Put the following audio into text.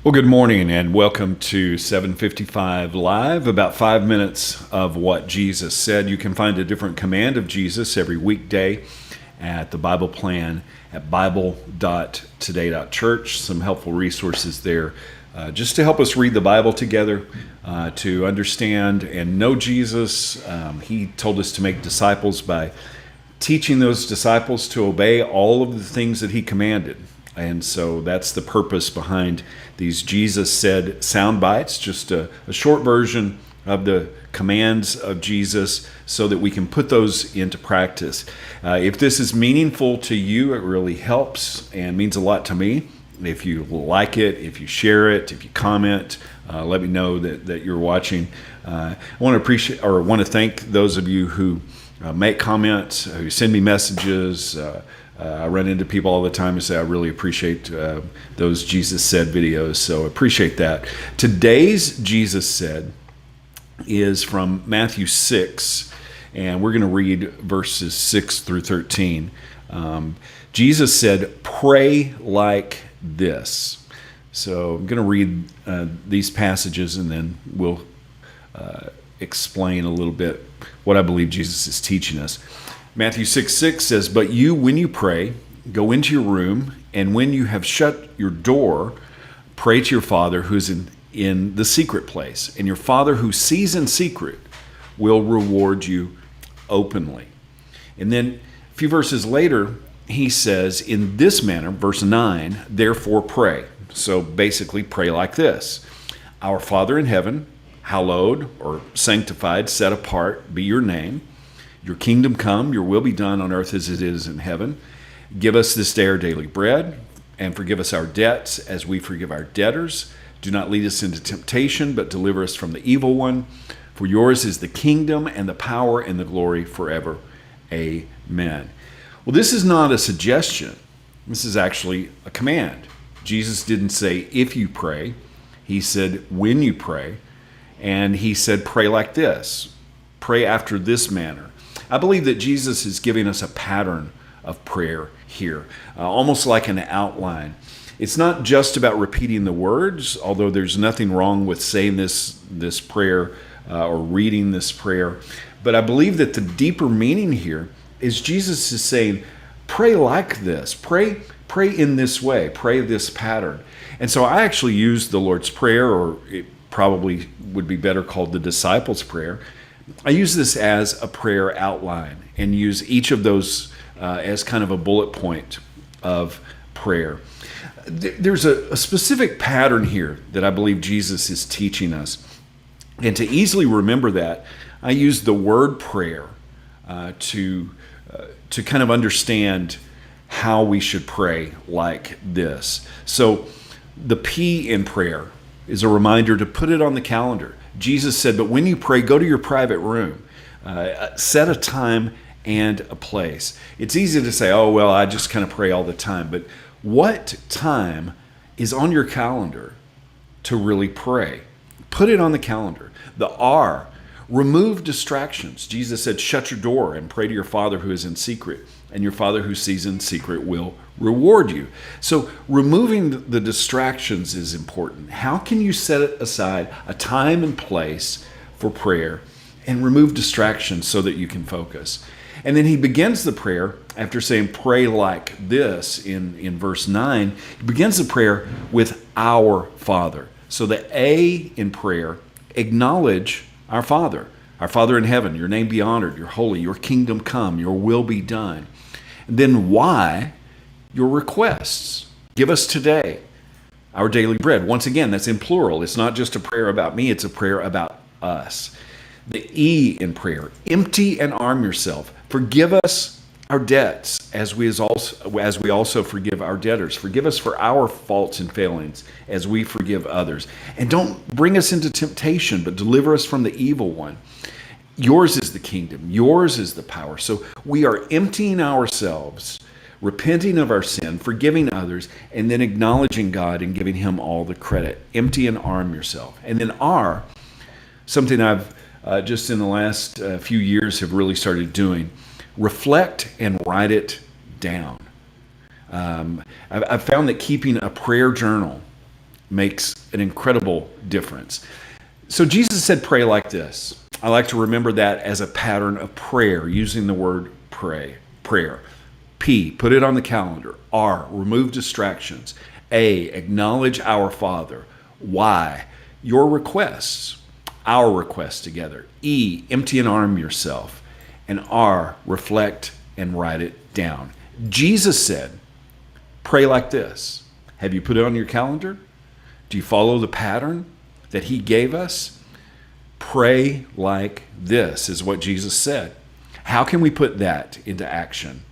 Well, good morning and welcome to 755 Live, about 5 minutes of what Jesus said. You can find a different command of Jesus every weekday at the Bible Plan at bible.today.church. Some helpful resources there just to help us read the Bible together, to understand and know Jesus. He told us to make disciples by teaching those disciples to obey all of the things that he commanded. And so that's the purpose behind these Jesus Said sound bites, just a short version of the commands of Jesus so that we can put those into practice. If this is meaningful to you, it really helps and means a lot to me. If you like it, if you share it, if you comment, let me know that you're watching. I want to thank those of you who make comments, who send me messages. I run into people all the time who say, I really appreciate those Jesus Said videos, so appreciate that. Today's Jesus Said is from Matthew 6, and we're going to read verses 6 through 13. Jesus said, pray like this. So I'm going to read these passages, and then we'll explain a little bit what I believe Jesus is teaching us. Matthew 6:6 says, but you, when you pray, go into your room, and when you have shut your door, pray to your Father who's in the secret place. And your Father who sees in secret will reward you openly. And then a few verses later, he says, in this manner, verse 9, therefore pray. So basically pray like this. Our Father in heaven, hallowed or sanctified, set apart be your name. Your kingdom come, your will be done on earth as it is in heaven. Give us this day our daily bread, and forgive us our debts as we forgive our debtors. Do not lead us into temptation, but deliver us from the evil one. For yours is the kingdom and the power and the glory forever. Amen. Well, this is not a suggestion. This is actually a command. Jesus didn't say, if you pray. He said, when you pray. And he said, pray like this. Pray after this manner. I believe that Jesus is giving us a pattern of prayer here, almost like an outline. It's not just about repeating the words, although there's nothing wrong with saying this prayer or reading this prayer. But I believe that the deeper meaning here is Jesus is saying, pray like this, pray in this way, pray this pattern. And so I actually use the Lord's Prayer, or it probably would be better called the Disciples' Prayer. I use this as a prayer outline and use each of those as kind of a bullet point of prayer. There's a specific pattern here that I believe Jesus is teaching us. And to easily remember that, I use the word prayer to kind of understand how we should pray like this. So the P in prayer is a reminder to put it on the calendar. Jesus said, but when you pray, go to your private room. Set a time and a place. It's easy to say, oh, well, I just kind of pray all the time. But what time is on your calendar to really pray? Put it on the calendar. The R, remove distractions. Jesus said, shut your door and pray to your Father who is in secret, and your Father who sees in secret will reward you. So removing the distractions is important. How can you set aside a time and place for prayer and remove distractions so that you can focus? And then he begins the prayer after saying pray like this in verse 9. He begins the prayer with our Father. So the A in prayer, acknowledge our Father in heaven, your name be honored, you're holy, your kingdom come, your will be done. And then why? Your requests. Give us today our daily bread. Once again, that's in plural. It's not just a prayer about me, it's a prayer about us. The E in prayer, empty and arm yourself. Forgive us our debts as we also forgive our debtors. Forgive us for our faults and failings as we forgive others. And don't bring us into temptation, but deliver us from the evil one. Yours is the kingdom. Yours is the power. So we are emptying ourselves, repenting of our sin, forgiving others, and then acknowledging God and giving him all the credit. Empty and arm yourself. And then R, something I've just in the last few years have really started doing, reflect and write it down. I've found that keeping a prayer journal makes an incredible difference. So Jesus said, pray like this. I like to remember that as a pattern of prayer, using the word prayer. P, put it on the calendar. R, remove distractions. A, acknowledge our Father. Y, your requests, our requests together. E, empty and arm yourself. And R, reflect and write it down. Jesus said, pray like this. Have you put it on your calendar? Do you follow the pattern that he gave us? Pray like this is what Jesus said. How can we put that into action?